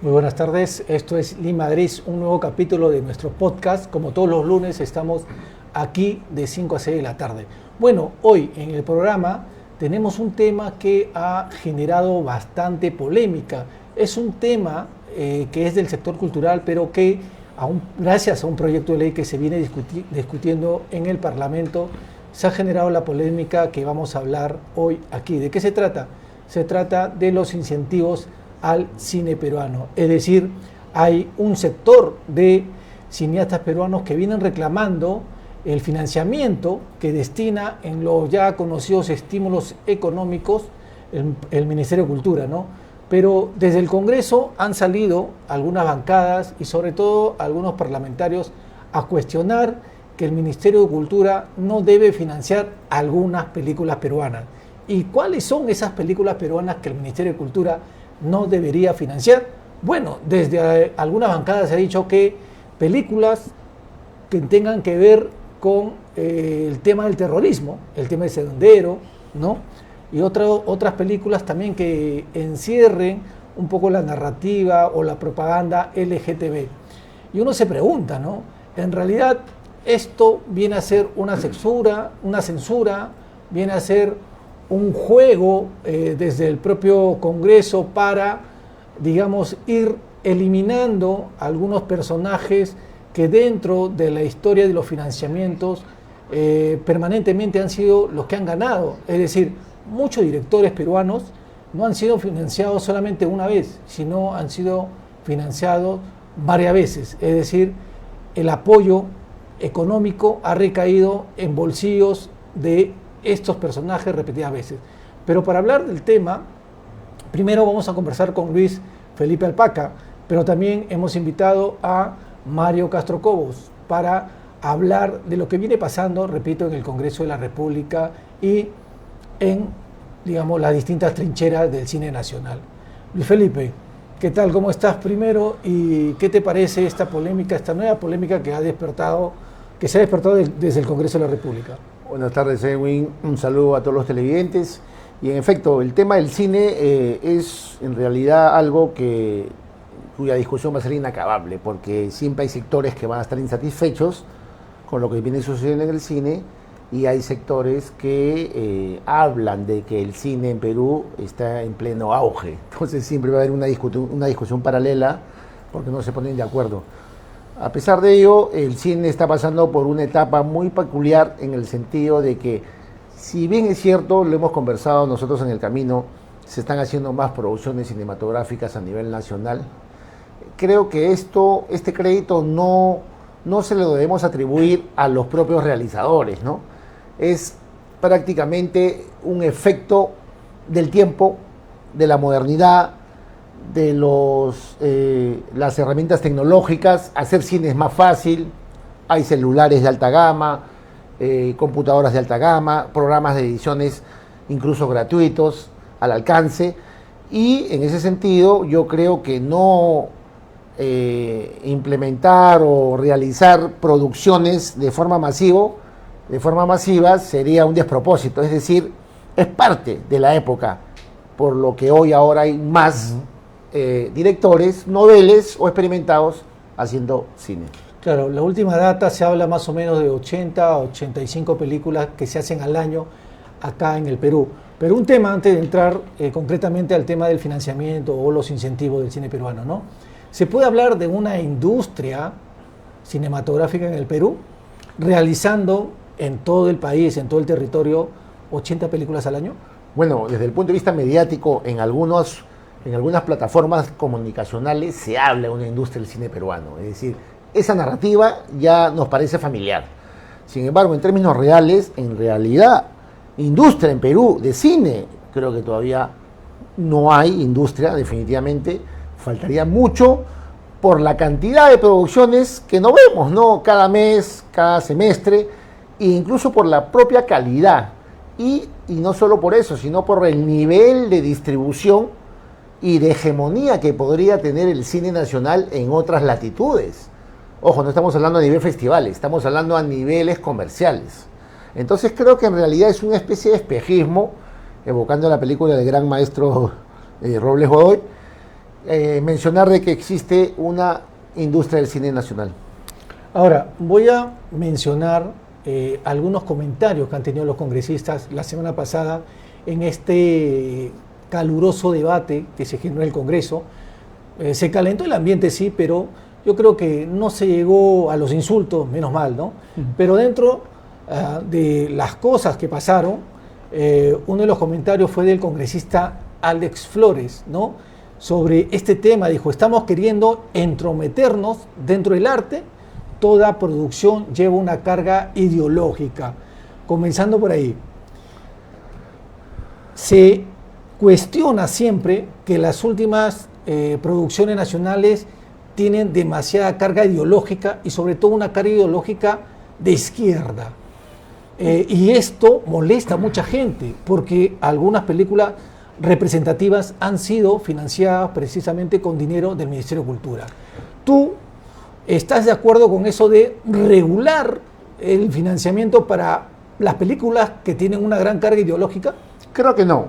Muy buenas tardes, esto es Lima Gris, un nuevo capítulo de nuestro podcast. Como todos los lunes estamos aquí de 5 a 6 de la tarde. Bueno, hoy en el programa tenemos un tema que ha generado bastante polémica. Es un tema que es del sector cultural, pero que gracias a un proyecto de ley que se viene discutiendo en el Parlamento, se ha generado la polémica que vamos a hablar hoy aquí. ¿De qué se trata? Se trata de los incentivos al cine peruano. Es decir, hay un sector de cineastas peruanos que vienen reclamando el financiamiento que destina en los ya conocidos estímulos económicos el Ministerio de Cultura, ¿no? Pero desde el Congreso han salido algunas bancadas y sobre todo algunos parlamentarios a cuestionar que el Ministerio de Cultura no debe financiar algunas películas peruanas. ¿Y cuáles son esas películas peruanas que el Ministerio de Cultura no debería financiar? Bueno, desde algunas bancadas se ha dicho que películas que tengan que ver con el tema del terrorismo, el tema del Sendero, ¿no? Y otras películas también que encierren un poco la narrativa o la propaganda LGTB. Y uno se pregunta, ¿no? En realidad esto viene a ser una censura, viene a ser un juego desde el propio Congreso para, digamos, ir eliminando algunos personajes que dentro de la historia de los financiamientos permanentemente han sido los que han ganado. Es decir, muchos directores peruanos no han sido financiados solamente una vez, sino han sido financiados varias veces. Es decir, el apoyo económico ha recaído en bolsillos de estos personajes repetidas veces. Pero para hablar del tema, primero vamos a conversar con Luis Felipe Alpaca, pero también hemos invitado a Mario Castro Cobos para hablar de lo que viene pasando, repito, en el Congreso de la República y en, digamos, las distintas trincheras del cine nacional. Luis Felipe, ¿qué tal? ¿Cómo estás primero? ¿Y qué te parece esta polémica, esta nueva polémica que se ha despertado desde el Congreso de la República? Buenas tardes, Edwin. Un saludo a todos los televidentes. Y en efecto, el tema del cine es en realidad algo cuya discusión va a ser inacabable, porque siempre hay sectores que van a estar insatisfechos con lo que viene sucediendo en el cine, y hay sectores que hablan de que el cine en Perú está en pleno auge. Entonces siempre va a haber una discusión paralela porque no se ponen de acuerdo. A pesar de ello, el cine está pasando por una etapa muy peculiar en el sentido de que, si bien es cierto, lo hemos conversado nosotros en el camino, se están haciendo más producciones cinematográficas a nivel nacional. Creo que este crédito no se lo debemos atribuir a los propios realizadores, ¿no? Es prácticamente un efecto del tiempo, de la modernidad, de las herramientas tecnológicas. Hacer cine es más fácil, hay celulares de alta gama, computadoras de alta gama, programas de ediciones incluso gratuitos al alcance, y en ese sentido yo creo que no implementar o realizar producciones de forma masiva sería un despropósito. Es decir, es parte de la época, por lo que ahora hay más directores, noveles o experimentados haciendo cine. Claro, la última data se habla más o menos de 80 a 85 películas que se hacen al año acá en el Perú. Pero un tema, antes de entrar concretamente al tema del financiamiento o los incentivos del cine peruano, ¿no? ¿Se puede hablar de una industria cinematográfica en el Perú realizando en todo el país, en todo el territorio, 80 películas al año? Bueno, desde el punto de vista mediático, en algunas plataformas comunicacionales se habla de una industria del cine peruano. Es decir, esa narrativa ya nos parece familiar. Sin embargo, en términos reales, en realidad, industria en Perú de cine, creo que todavía no hay industria, definitivamente. Faltaría mucho por la cantidad de producciones que no vemos, ¿no? Cada mes, cada semestre, e incluso por la propia calidad. Y no solo por eso, sino por el nivel de distribución y de hegemonía que podría tener el cine nacional en otras latitudes. Ojo, no estamos hablando a nivel festivales, estamos hablando a niveles comerciales. Entonces creo que en realidad es una especie de espejismo, evocando la película del gran maestro Robles Godoy, mencionar de que existe una industria del cine nacional. Ahora, voy a mencionar algunos comentarios que han tenido los congresistas la semana pasada en este caluroso debate que se generó en el Congreso. Se calentó el ambiente, sí, pero yo creo que no se llegó a los insultos, menos mal, ¿no? Pero dentro de las cosas que pasaron, uno de los comentarios fue del congresista Alex Flores, ¿no? Sobre este tema, dijo, estamos queriendo entrometernos dentro del arte, toda producción lleva una carga ideológica. Comenzando por ahí, se cuestiona siempre que las últimas producciones nacionales tienen demasiada carga ideológica y sobre todo una carga ideológica de izquierda. Y esto molesta a mucha gente porque algunas películas representativas han sido financiadas precisamente con dinero del Ministerio de Cultura. ¿Tú estás de acuerdo con eso de regular el financiamiento para las películas que tienen una gran carga ideológica? Creo que no.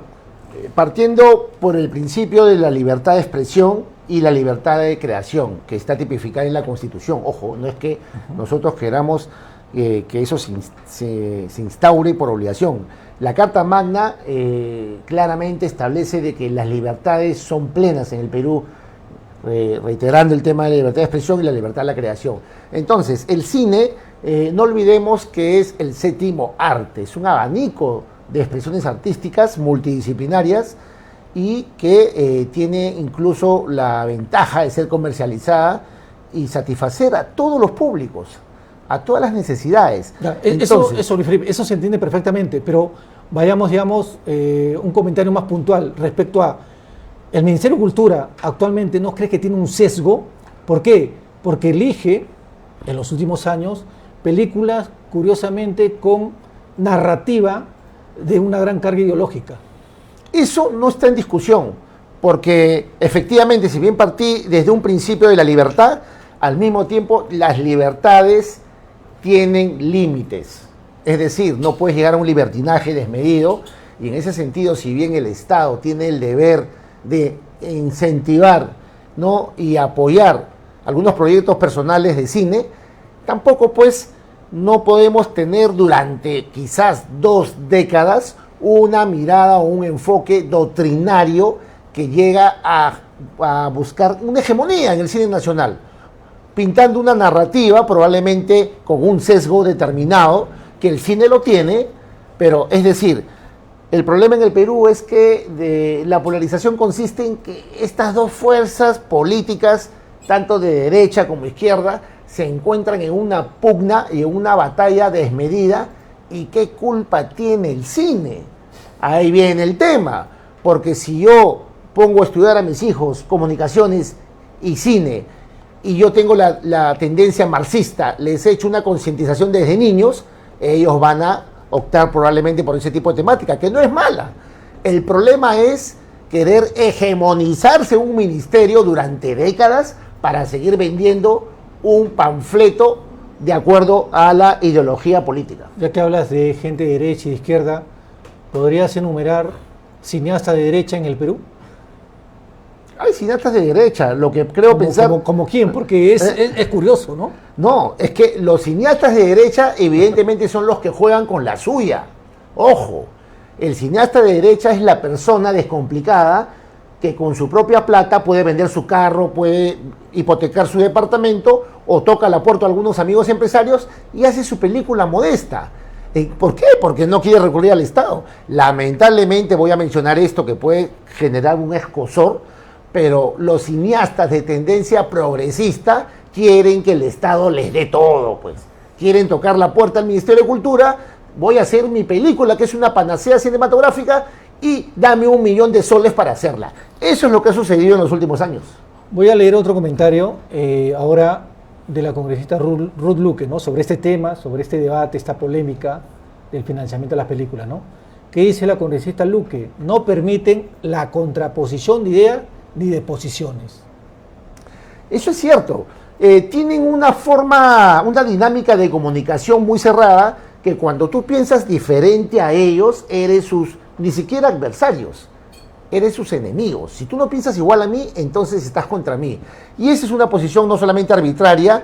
Partiendo por el principio de la libertad de expresión y la libertad de creación, que está tipificada en la Constitución. Ojo, no es que nosotros queramos que eso se instaure por obligación. La Carta Magna claramente establece de que las libertades son plenas en el Perú, reiterando el tema de la libertad de expresión y la libertad de la creación. Entonces, el cine, no olvidemos que es el séptimo arte, es un abanico de expresiones artísticas multidisciplinarias y que tiene incluso la ventaja de ser comercializada y satisfacer a todos los públicos, a todas las necesidades. Entonces, eso se entiende perfectamente, pero vayamos, digamos, un comentario más puntual respecto a el Ministerio de Cultura actualmente. ¿No crees que tiene un sesgo? ¿Por qué? Porque elige en los últimos años películas curiosamente con narrativa de una gran carga ideológica. Eso no está en discusión, porque efectivamente, si bien partí desde un principio de la libertad, al mismo tiempo las libertades tienen límites. Es decir, no puedes llegar a un libertinaje desmedido, y en ese sentido, si bien el Estado tiene el deber de incentivar, ¿no?, y apoyar algunos proyectos personales de cine, tampoco pues no podemos tener durante quizás 2 décadas una mirada o un enfoque doctrinario que llega a buscar una hegemonía en el cine nacional, pintando una narrativa probablemente con un sesgo determinado, que el cine lo tiene, pero es decir, el problema en el Perú es que la polarización consiste en que estas dos fuerzas políticas, tanto de derecha como izquierda, se encuentran en una pugna y en una batalla desmedida. ¿Y qué culpa tiene el cine? Ahí viene el tema, porque si yo pongo a estudiar a mis hijos comunicaciones y cine, y yo tengo la tendencia marxista, les he hecho una concientización desde niños, ellos van a optar probablemente por ese tipo de temática, que no es mala. El problema es querer hegemonizarse un ministerio durante décadas para seguir vendiendo un panfleto de acuerdo a la ideología política. Ya que hablas de gente de derecha y de izquierda, ¿podrías enumerar cineastas de derecha en el Perú? Hay cineastas de derecha, lo que creo pensar... ¿Como quién? Porque es curioso, ¿no? No, es que los cineastas de derecha evidentemente son los que juegan con la suya. Ojo, el cineasta de derecha es la persona descomplicada que con su propia plata puede vender su carro, puede hipotecar su departamento o toca la puerta a algunos amigos empresarios y hace su película modesta. ¿Por qué? Porque no quiere recurrir al Estado. Lamentablemente voy a mencionar esto que puede generar un escozor, pero los cineastas de tendencia progresista quieren que el Estado les dé todo, pues. Quieren tocar la puerta al Ministerio de Cultura, voy a hacer mi película, que es una panacea cinematográfica, y dame $1 millón para hacerla. Eso es lo que ha sucedido en los últimos años. Voy a leer otro comentario ahora de la congresista Ruth Luque, ¿no?, sobre este tema, sobre este debate, esta polémica del financiamiento de las películas, ¿no? ¿Qué dice la congresista Luque? No permiten la contraposición de ideas ni de posiciones. Eso es cierto. Tienen una forma, una dinámica de comunicación muy cerrada, que cuando tú piensas diferente a ellos, eres sus ni siquiera adversarios, eres sus enemigos. Si tú no piensas igual a mí, entonces estás contra mí. Y esa es una posición no solamente arbitraria,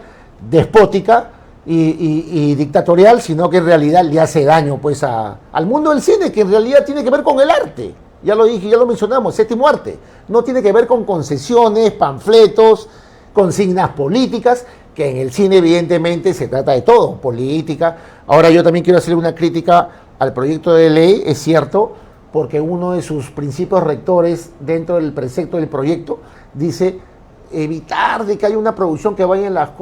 despótica y dictatorial, sino que en realidad le hace daño pues al mundo del cine, que en realidad tiene que ver con el arte. Ya lo dije, ya lo mencionamos, séptimo arte. No tiene que ver con concesiones, panfletos, consignas políticas, que en el cine evidentemente se trata de todo, política. Ahora yo también quiero hacer una crítica al proyecto de ley, es cierto, porque uno de sus principios rectores dentro del precepto del proyecto dice evitar de que haya una producción que vaya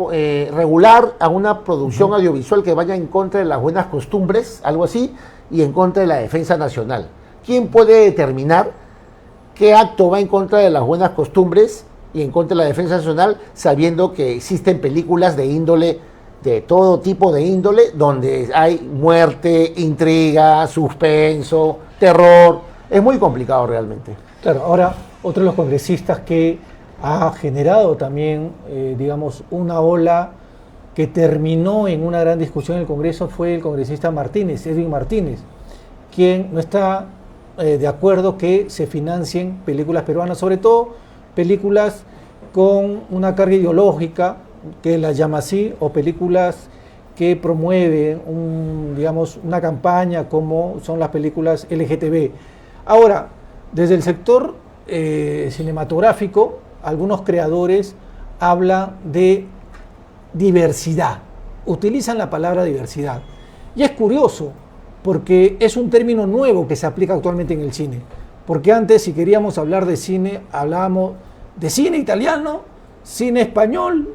regular a una producción audiovisual que vaya en contra de las buenas costumbres, algo así, y en contra de la defensa nacional. ¿Quién puede determinar qué acto va en contra de las buenas costumbres y en contra de la defensa nacional, sabiendo que existen películas de índole, de todo tipo de índole, donde hay muerte, intriga, suspenso, terror? Es muy complicado realmente. Claro, ahora otro de los congresistas que ha generado también, digamos, una ola que terminó en una gran discusión en el Congreso fue el congresista Martínez, Edwin Martínez, quien no está de acuerdo que se financien películas peruanas, sobre todo películas con una carga ideológica, que las llama así, o películas que promueven digamos, una campaña como son las películas LGTB. Ahora, desde el sector cinematográfico, algunos creadores hablan de diversidad, utilizan la palabra diversidad. Y es curioso, porque es un término nuevo que se aplica actualmente en el cine. Porque antes, si queríamos hablar de cine, hablábamos de cine italiano, cine español,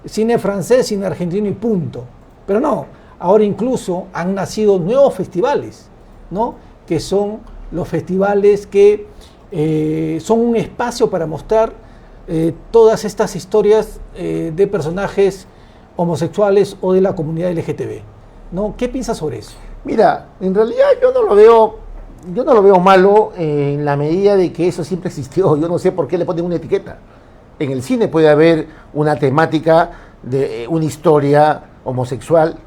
cine francés, cine argentino y punto. Pero no, ahora incluso han nacido nuevos festivales, ¿no? Que son los festivales que son un espacio para mostrar todas estas historias de personajes homosexuales o de la comunidad LGTB, ¿no? ¿Qué piensas sobre eso? Mira, en realidad yo no lo veo malo en la medida de que eso siempre existió. Yo no sé por qué le ponen una etiqueta. En el cine puede haber una temática de una historia homosexual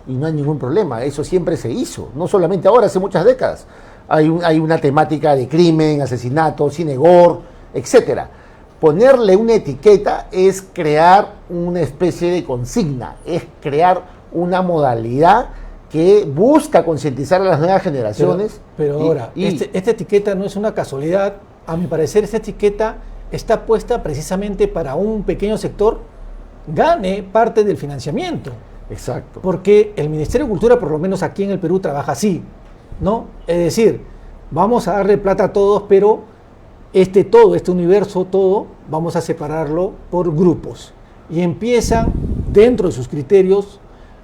y no hay ningún problema. Eso siempre se hizo, no solamente ahora, hace muchas décadas. Hay una temática de crimen, asesinato, cine gore, etcétera. Ponerle una etiqueta es crear una especie de consigna, es crear una modalidad que busca concientizar a las nuevas generaciones. Pero ahora, esta etiqueta no es una casualidad. A mi parecer, esta etiqueta está puesta precisamente para un pequeño sector gane parte del financiamiento. Exacto. Porque el Ministerio de Cultura, por lo menos aquí en el Perú, trabaja así, ¿no? Es decir, vamos a darle plata a todos, pero este universo todo, vamos a separarlo por grupos. Y empiezan, dentro de sus criterios,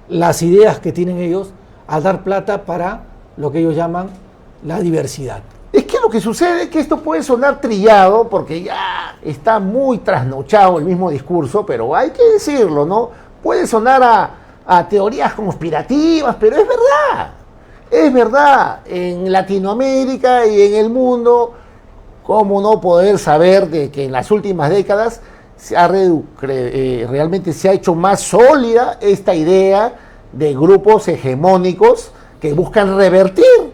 las ideas que tienen ellos, a dar plata para lo que ellos llaman la diversidad. Es que lo que sucede es que esto puede sonar trillado porque ya está muy trasnochado el mismo discurso, pero hay que decirlo, ¿no? Puede sonar a teorías conspirativas, pero es verdad. Es verdad. En Latinoamérica y en el mundo, ¿cómo no poder saber de que en las últimas décadas realmente se ha hecho más sólida esta idea de grupos hegemónicos que buscan revertir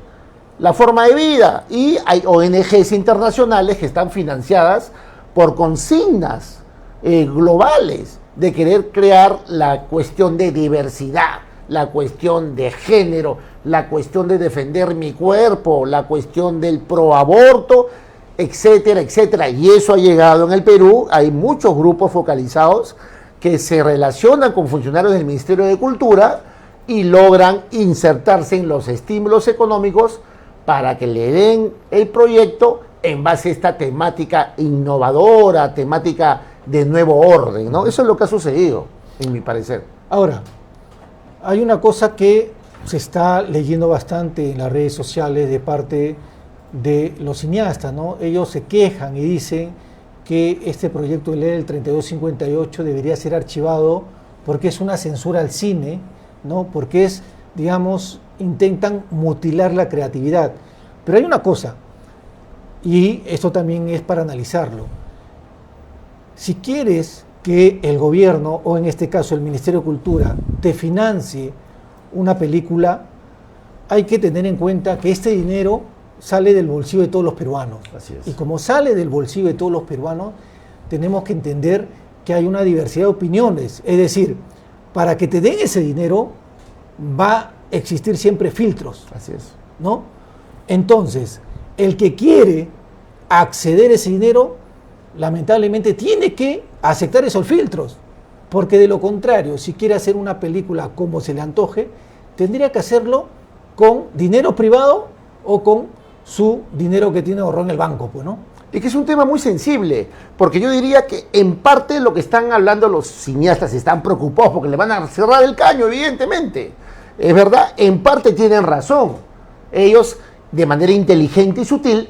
la forma de vida? Y hay ONGs internacionales que están financiadas por consignas globales de querer crear la cuestión de diversidad, la cuestión de género, la cuestión de defender mi cuerpo, la cuestión del proaborto, etcétera, etcétera. Y eso ha llegado en el Perú. Hay muchos grupos focalizados que se relacionan con funcionarios del Ministerio de Cultura y logran insertarse en los estímulos económicos para que le den el proyecto en base a esta temática innovadora, temática de nuevo orden, ¿no? Eso es lo que ha sucedido, en mi parecer. Ahora, hay una cosa que se está leyendo bastante en las redes sociales de parte de los cineastas, ¿no? Ellos se quejan y dicen que este proyecto de ley del 3258 debería ser archivado porque es una censura al cine, ¿no? Porque es, digamos, intentan mutilar la creatividad. Pero hay una cosa, y esto también es para analizarlo. Si quieres que el gobierno, o en este caso el Ministerio de Cultura, te financie una película, hay que tener en cuenta que este dinero sale del bolsillo de todos los peruanos. Así es. Y como sale del bolsillo de todos los peruanos, tenemos que entender que hay una diversidad de opiniones. Es decir, para que te den ese dinero, va a existir siempre filtros. Así es. ¿No? Entonces, el que quiere acceder a ese dinero, lamentablemente tiene que aceptar esos filtros, porque de lo contrario, si quiere hacer una película como se le antoje, tendría que hacerlo con dinero privado o con su dinero que tiene ahorrado en el banco, pues, ¿no? Es que es un tema muy sensible, porque yo diría que en parte lo que están hablando los cineastas están preocupados porque le van a cerrar el caño, evidentemente. Es verdad, en parte tienen razón. Ellos, de manera inteligente y sutil,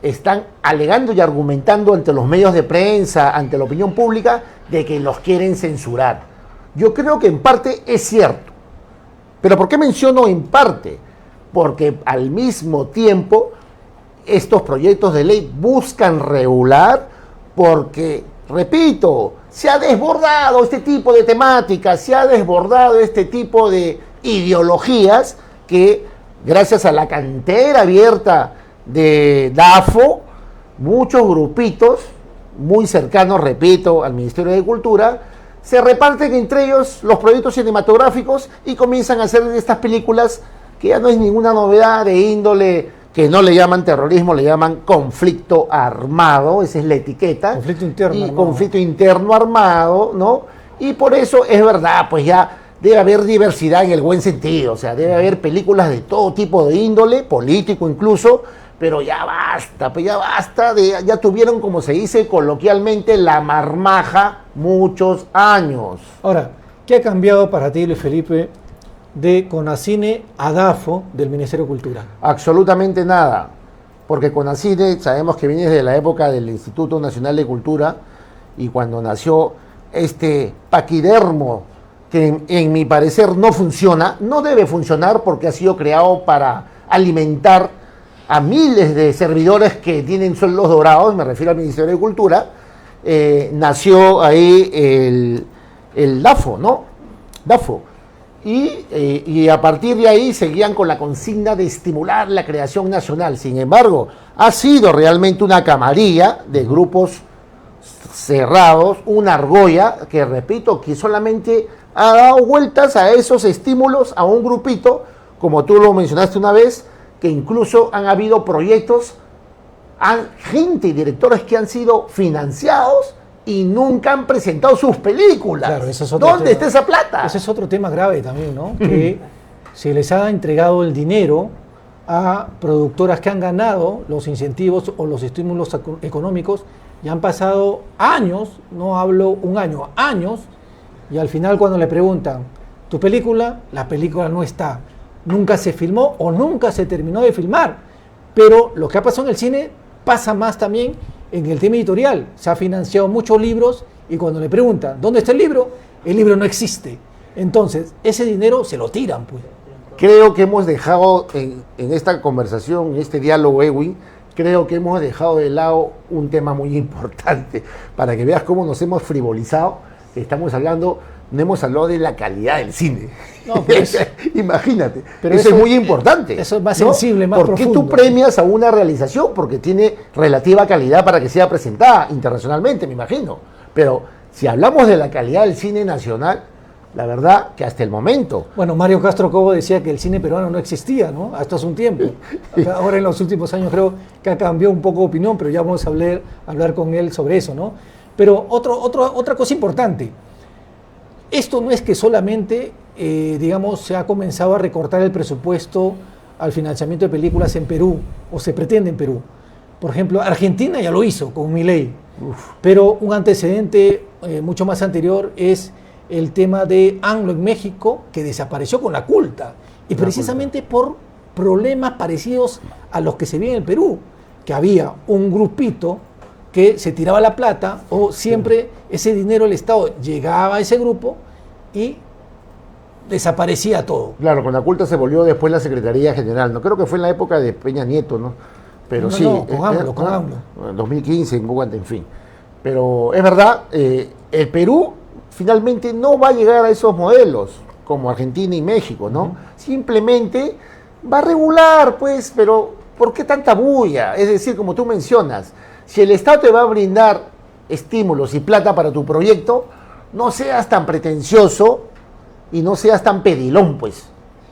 están alegando y argumentando ante los medios de prensa, ante la opinión pública, de que los quieren censurar. Yo creo que en parte es cierto. Pero ¿por qué menciono en parte? Porque al mismo tiempo estos proyectos de ley buscan regular porque, repito, se ha desbordado este tipo de temáticas, se ha desbordado este tipo de ideologías que, gracias a la cantera abierta de DAFO, muchos grupitos muy cercanos, repito, al Ministerio de Cultura, se reparten entre ellos los proyectos cinematográficos y comienzan a hacer estas películas que ya no es ninguna novedad de índole, que no le llaman terrorismo, le llaman conflicto armado, esa es la etiqueta. Conflicto interno y armado. conflicto interno armado, ¿no? Y por eso es verdad, pues ya debe haber diversidad en el buen sentido, o sea, debe haber películas de todo tipo de índole, político incluso, pero ya basta, pues ya basta, ya tuvieron, como se dice coloquialmente, la marmaja muchos años. Ahora, ¿qué ha cambiado para ti, Luis Felipe, de Conacine a DAFO del Ministerio de Cultura? Absolutamente nada, porque Conacine sabemos que viene desde la época del Instituto Nacional de Cultura y cuando nació este paquidermo que en mi parecer no funciona, no debe funcionar porque ha sido creado para alimentar a miles de servidores que tienen sueldos dorados, me refiero al Ministerio de Cultura. Nació ahí el DAFO, ¿no? DAFO. Y a partir de ahí seguían con la consigna de estimular la creación nacional. Sin embargo, ha sido realmente una camarilla de grupos cerrados, una argolla que, repito, que solamente ha dado vueltas a esos estímulos a un grupito, como tú lo mencionaste una vez, que incluso han habido proyectos, gente y directores que han sido financiados y nunca han presentado sus películas. Claro, eso es otro ¿Dónde tema. está esa plata? Ese es otro tema grave también, ¿no? Que se les ha entregado el dinero a productoras que han ganado los incentivos o los estímulos económicos y han pasado años, no hablo un año, años, y al final cuando le preguntan, ¿tu película? La película no está. Nunca se filmó o nunca se terminó de filmar. Pero lo que ha pasado en el cine pasa más también en el tema editorial. Se ha financiado muchos libros y cuando le preguntan, ¿dónde está el libro no existe. Entonces, ese dinero se lo tiran, pues. Creo que hemos dejado en esta conversación, en este diálogo, Edwin, creo que hemos dejado de lado un tema muy importante, para que veas cómo nos hemos frivolizado. Estamos hablando, no hemos hablado de la calidad del cine. No, pues, imagínate, pero eso es muy importante. Eso es más sensible, más ¿Por qué profundo? tú premias a una realización? Porque tiene relativa calidad para que sea presentada internacionalmente, me imagino. Pero si hablamos de la calidad del cine nacional, la verdad que hasta el momento... Bueno, Mario Castro Cobo decía que el cine peruano no existía, ¿no? Hasta hace un tiempo. Ahora en los últimos años creo que ha cambiado un poco de opinión, pero ya vamos a hablar con él sobre eso, ¿no? Pero otra cosa importante. Esto no es que solamente, digamos, se ha comenzado a recortar el presupuesto al financiamiento de películas en Perú, o se pretende en Perú. Por ejemplo, Argentina ya lo hizo con Milei, pero un antecedente mucho más anterior es el tema de AMLO en México, que desapareció con la culta, y precisamente por problemas parecidos a los que se viven en el Perú, que había un grupito que se tiraba la plata, o siempre ese dinero del Estado llegaba a ese grupo y desaparecía todo. Claro, con la culta se volvió después la Secretaría General, no creo que fue en la época de Peña Nieto, ¿no? Pero sí, con AMLO. En 2015, en fin. Pero es verdad, el Perú finalmente no va a llegar a esos modelos, como Argentina y México, ¿no? Simplemente va a regular, pues, pero ¿por qué tanta bulla? Es decir, como tú mencionas, si el Estado te va a brindar estímulos y plata para tu proyecto, no seas tan pretencioso y no seas tan pedilón, pues.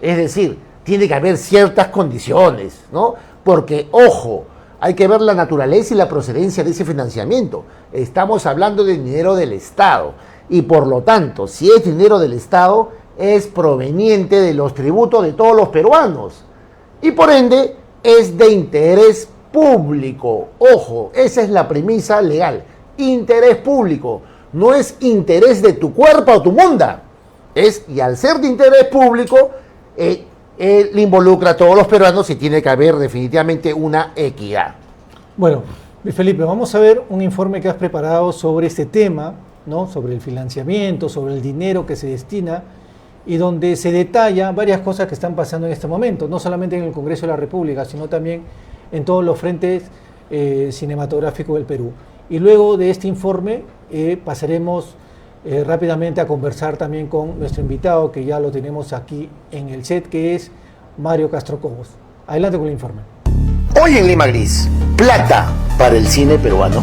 Es decir, tiene que haber ciertas condiciones, ¿no? Porque, ojo, hay que ver la naturaleza y la procedencia de ese financiamiento. Estamos hablando de dinero del Estado y por lo tanto, si es dinero del Estado, es proveniente de los tributos de todos los peruanos y por ende es de interés público. Ojo, esa es la premisa legal. Interés público, no es interés de tu cuerpo o tu munda. Y al ser de interés público, le involucra a todos los peruanos y tiene que haber definitivamente una equidad. Bueno, Luis Felipe, vamos a ver un informe que has preparado sobre este tema, ¿no? Sobre el financiamiento, sobre el dinero que se destina y donde se detalla varias cosas que están pasando en este momento, no solamente en el Congreso de la República, sino también en todos los frentes cinematográficos del Perú. Y luego de este informe pasaremos rápidamente a conversar también con nuestro invitado, que ya lo tenemos aquí en el set, que es Mario Castro Cobos. Adelante con el informe. Hoy en Lima Gris, plata para el cine peruano.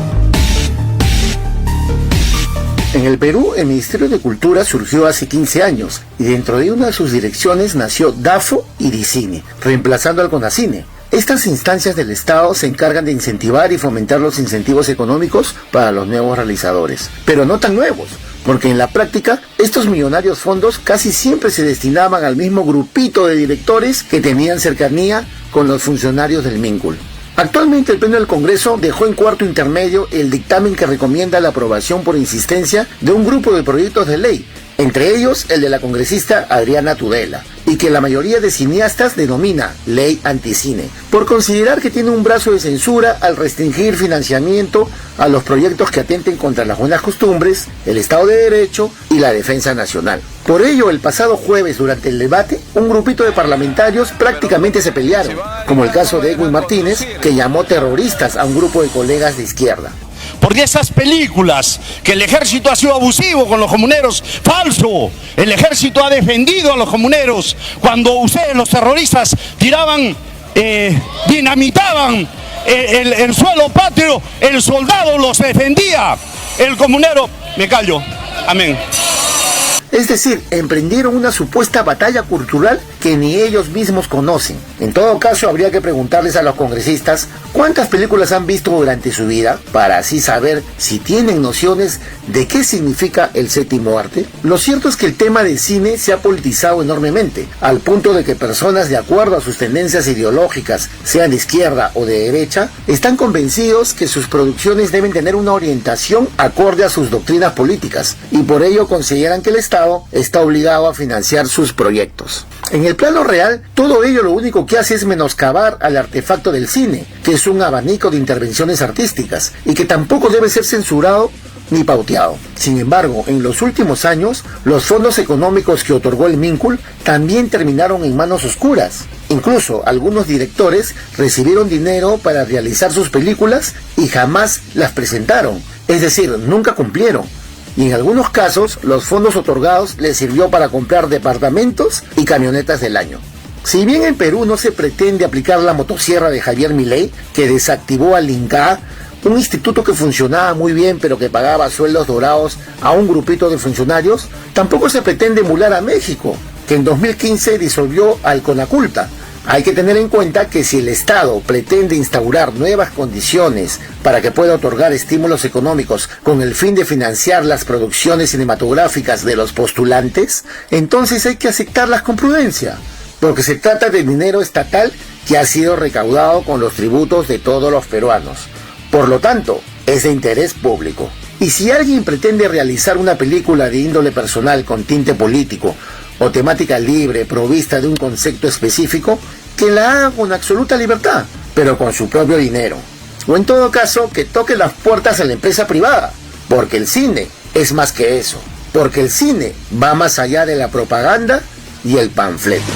En el Perú, el Ministerio de Cultura surgió hace 15 años y dentro de una de sus direcciones nació DAFO y DICINE, reemplazando al CONACINE. Estas instancias del Estado se encargan de incentivar y fomentar los incentivos económicos para los nuevos realizadores, pero no tan nuevos, porque en la práctica estos millonarios fondos casi siempre se destinaban al mismo grupito de directores que tenían cercanía con los funcionarios del MINCUL. Actualmente el Pleno del Congreso dejó en cuarto intermedio el dictamen que recomienda la aprobación por insistencia de un grupo de proyectos de ley, entre ellos el de la congresista Adriana Tudela, y que la mayoría de cineastas denomina Ley Anticine, por considerar que tiene un brazo de censura al restringir financiamiento a los proyectos que atenten contra las buenas costumbres, el Estado de Derecho y la defensa nacional. Por ello, el pasado jueves, durante el debate, un grupito de parlamentarios prácticamente se pelearon, como el caso de Edwin Martínez, que llamó terroristas a un grupo de colegas de izquierda. Porque esas películas que el ejército ha sido abusivo con los comuneros, falso. El ejército ha defendido a los comuneros cuando ustedes, los terroristas, tiraban, dinamitaban el suelo patrio, el soldado los defendía. El comunero, me callo, amén. Es decir, emprendieron una supuesta batalla cultural que ni ellos mismos conocen. En todo caso, habría que preguntarles a los congresistas cuántas películas han visto durante su vida para así saber si tienen nociones de qué significa el séptimo arte. Lo cierto es que el tema del cine se ha politizado enormemente, al punto de que personas de acuerdo a sus tendencias ideológicas, sean de izquierda o de derecha, están convencidos que sus producciones deben tener una orientación acorde a sus doctrinas políticas, y por ello consideran que el Estado está obligado a financiar sus proyectos. En el plano real, todo ello lo único que hace es menoscabar al artefacto del cine, que es un abanico de intervenciones artísticas y que tampoco debe ser censurado ni pauteado. Sin embargo, en los últimos años, los fondos económicos que otorgó el MINCUL también terminaron en manos oscuras. Incluso algunos directores recibieron dinero para realizar sus películas y jamás las presentaron, es decir, nunca cumplieron. Y en algunos casos, los fondos otorgados les sirvió para comprar departamentos y camionetas del año. Si bien en Perú no se pretende aplicar la motosierra de Javier Milei, que desactivó al INCA, un instituto que funcionaba muy bien pero que pagaba sueldos dorados a un grupito de funcionarios, tampoco se pretende emular a México, que en 2015 disolvió al CONACULTA. Hay que tener en cuenta que si el Estado pretende instaurar nuevas condiciones para que pueda otorgar estímulos económicos con el fin de financiar las producciones cinematográficas de los postulantes, entonces hay que aceptarlas con prudencia, porque se trata de dinero estatal que ha sido recaudado con los tributos de todos los peruanos. Por lo tanto, es de interés público. Y si alguien pretende realizar una película de índole personal con tinte político o temática libre, provista de un concepto específico, que la haga con absoluta libertad, pero con su propio dinero. O en todo caso, que toque las puertas a la empresa privada, porque el cine es más que eso, porque el cine va más allá de la propaganda y el panfleto.